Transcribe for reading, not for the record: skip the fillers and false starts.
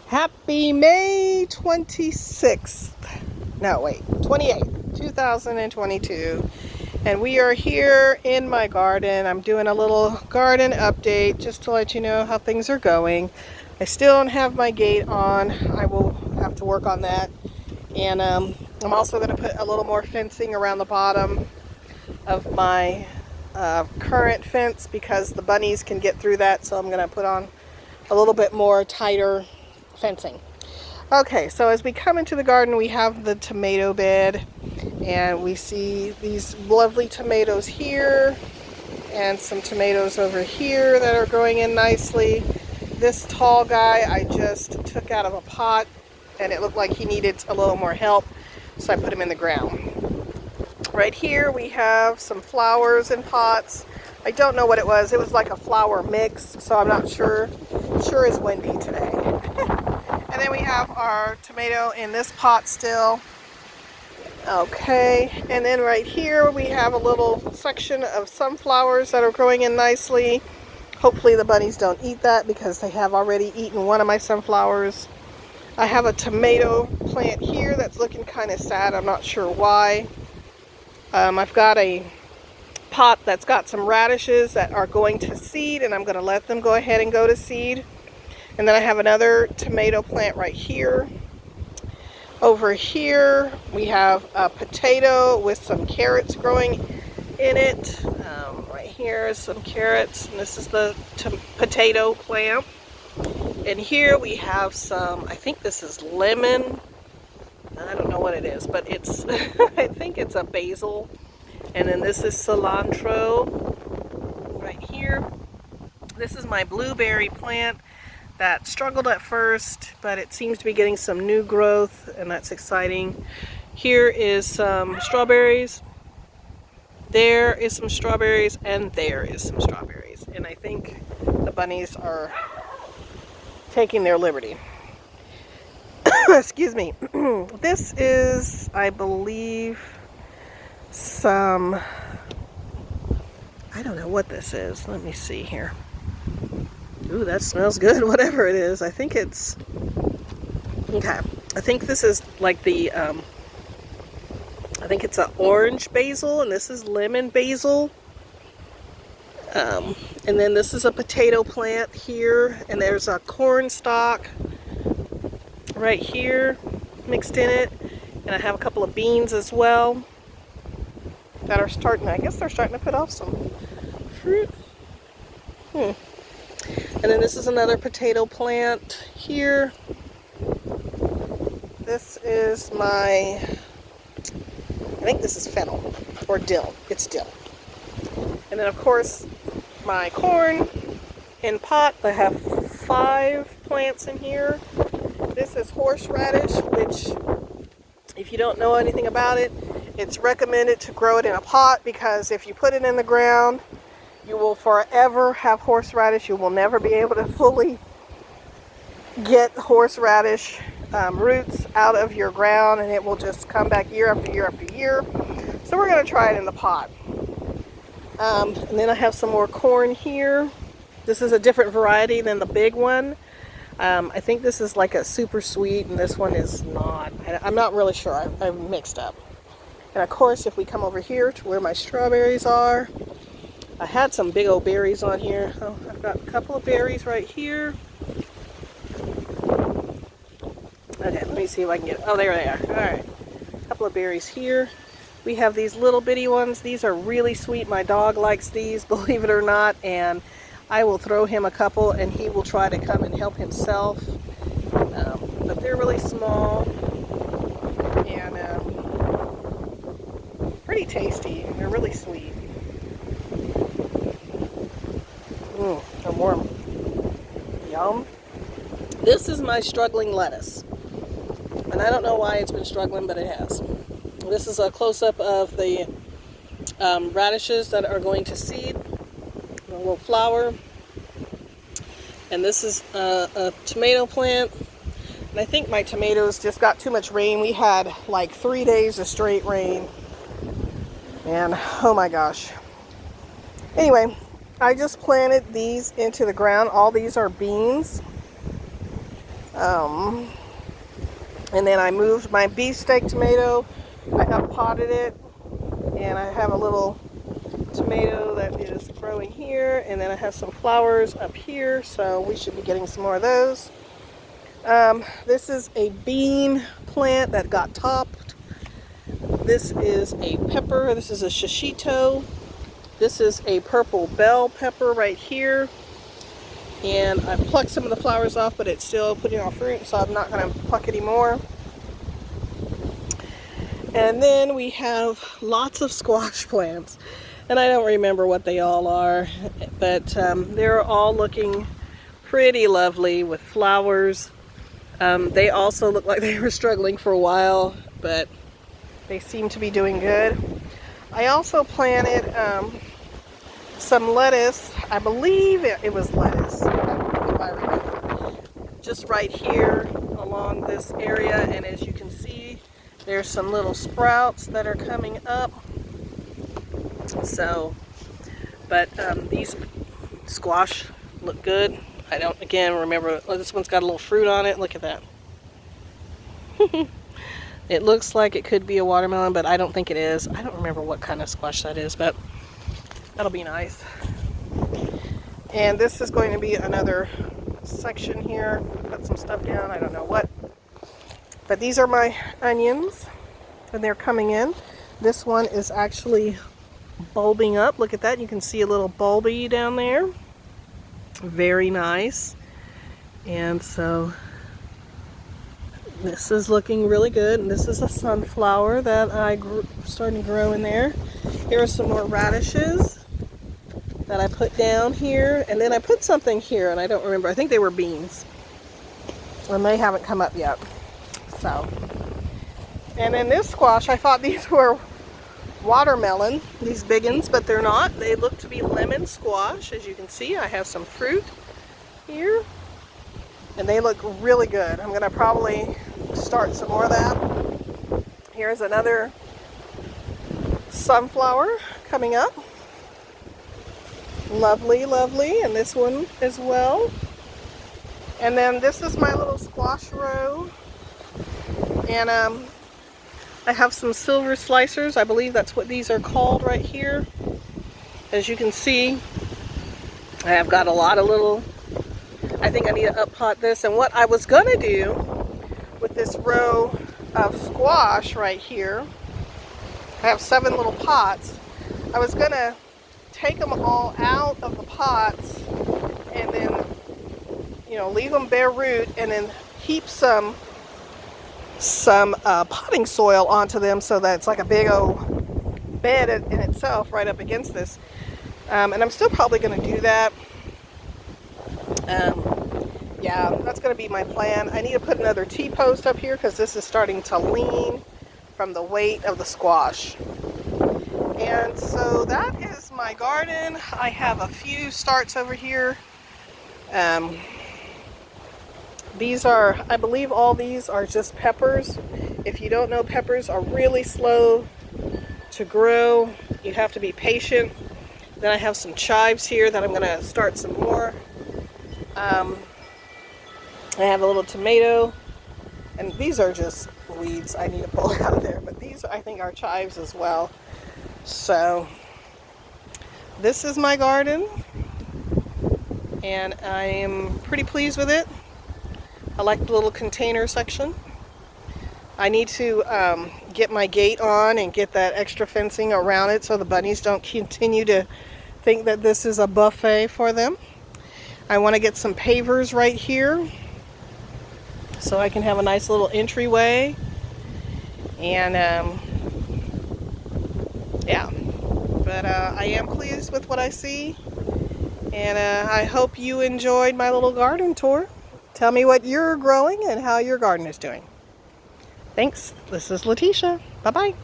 Happy May 26th. No, wait, 28th, 2022. And we are here in my garden. I'm doing a little garden update just to let you know how things are going. I still don't have my gate on. I will have to work on that. And I'm also going to put a little more fencing around the bottom of my current fence because the bunnies can get through that. So I'm going to put on a little bit more tighter fencing. Okay, so as we come into the garden, we have the tomato bed, and we see these lovely tomatoes here and some tomatoes over here that are growing in nicely. This tall guy I just took out of a pot, and it looked like he needed a little more help, so I put him in the ground. Right here we have some flowers in pots. I don't know what it was. It was like a flower mix, so I'm not sure. Sure is windy today. And then we have our tomato in this pot still. Okay, and then right here we have a little section of sunflowers that are growing in nicely. Hopefully the bunnies don't eat that because they have already eaten one of my sunflowers. I have a tomato plant here that's looking kind of sad. I'm not sure why. I've got a pot that's got some radishes that are going to seed, and I'm going to let them go ahead and go to seed. And then I have another tomato plant right here. Over here we have a potato with some carrots growing in it. Right here is some carrots, and this is the potato plant. And here we have some, I think this is lemon. I don't know what it is, but it's I think it's a basil. And then this is cilantro right here. This is my blueberry plant that struggled at first, but it seems to be getting some new growth, and that's exciting. Here is some strawberries. There is some strawberries, and there is some strawberries. And I think the bunnies are taking their liberty. Excuse me. This is, I believe, some, I don't know what this is. Let me see here. Ooh, that smells good, whatever it is. I think it's, okay. I think this is like the, I think it's an orange basil, and this is lemon basil. And then this is a potato plant here, and there's a corn stalk right here mixed in it. And I have a couple of beans as well that are starting, I guess they're starting to put off some fruit. And then this is another potato plant here. This is my, I think this is fennel or dill. It's dill. And then of course my corn in pot. I have 5 plants in here. This is horseradish, which if you don't know anything about it, it's recommended to grow it in a pot because if you put it in the ground, you will forever have horseradish. You will never be able to fully get horseradish roots out of your ground, and it will just come back year after year after year. So we're going to try it in the pot. And then I have some more corn here. This is a different variety than the big one. I think this is like a super sweet, and this one is not. I'm not really sure. I've mixed up. And of course, if we come over here to where my strawberries are, I had some big old berries on here. Oh, I've got a couple of berries right here. Okay, let me see if I can get, oh, there they are. All right, a couple of berries here. We have these little bitty ones. These are really sweet. My dog likes these, believe it or not, and I will throw him a couple and he will try to come and help himself. But they're really small and pretty tasty, and they're really sweet. I'm warm. Yum. This is my struggling lettuce. And I don't know why it's been struggling, but it has. This is a close-up of the radishes that are going to seed. A little flower. And this is a tomato plant. And I think my tomatoes just got too much rain. We had like 3 days of straight rain. And oh my gosh. Anyway, I just planted these into the ground. All these are beans. Um, and then I moved my beefsteak tomato. I uppotted it, and I have a little tomato that is growing here, and then I have some flowers up here, so we should be getting some more of those. This is a bean plant that got topped. This is a pepper. This is a shishito. This is a purple bell pepper right here. And I plucked some of the flowers off, but it's still putting off fruit, so I'm not going to pluck any more. And then we have lots of squash plants. And I don't remember what they all are, but they're all looking pretty lovely with flowers. They also look like they were struggling for a while, but they seem to be doing good. I also planted some lettuce. I believe it was lettuce, if I remember. Just right here along this area, and as you can see, there's some little sprouts that are coming up. So, but these squash look good. I don't, again, remember, oh, this one's got a little fruit on it. Look at that. It looks like it could be a watermelon, but I don't think it is. I don't remember what kind of squash that is, but that'll be nice. And this is going to be another section here. Put some stuff down, I don't know what. But these are my onions, and they're coming in. This one is actually bulbing up. Look at that. You can see a little bulby down there. Very nice. And so this is looking really good. And this is a sunflower that I starting to grow in there. Here are some more radishes that I put down here. And then I put something here, and I don't remember. I think they were beans. And they haven't come up yet. So. And then this squash, I thought these were watermelon, these big ones, but they're not. They look to be lemon squash. As you can see, I have some fruit here, and they look really good. I'm going to probably start some more of that. Here's another sunflower coming up. Lovely, lovely, and this one as well. And then this is my little squash row, and I have some silver slicers. I believe that's what these are called right here. As you can see, I have got a lot of little, I think I need to up-pot this. And what I was going to do with this row of squash right here, I have 7 little pots. I was going to take them all out of the pots and then, you know, leave them bare root and then heap some potting soil onto them so that it's like a big old bed in itself right up against this. And I'm still probably going to do that. Yeah, that's going to be my plan. I need to put another T-post up here because this is starting to lean from the weight of the squash. And so that is my garden. I have a few starts over here. These are, I believe all these are just peppers. If you don't know, peppers are really slow to grow. You have to be patient. Then I have some chives here that I'm going to start some more. I have a little tomato, and these are just weeds I need to pull out of there, but these I think are chives as well. So this is my garden, and I am pretty pleased with it. I like the little container section. I need to get my gate on and get that extra fencing around it so the bunnies don't continue to think that this is a buffet for them. I want to get some pavers right here so I can have a nice little entryway. And yeah, but I am pleased with what I see, and I hope you enjoyed my little garden tour. Tell me what you're growing and how your garden is doing. Thanks. This is Letitia. Bye-bye.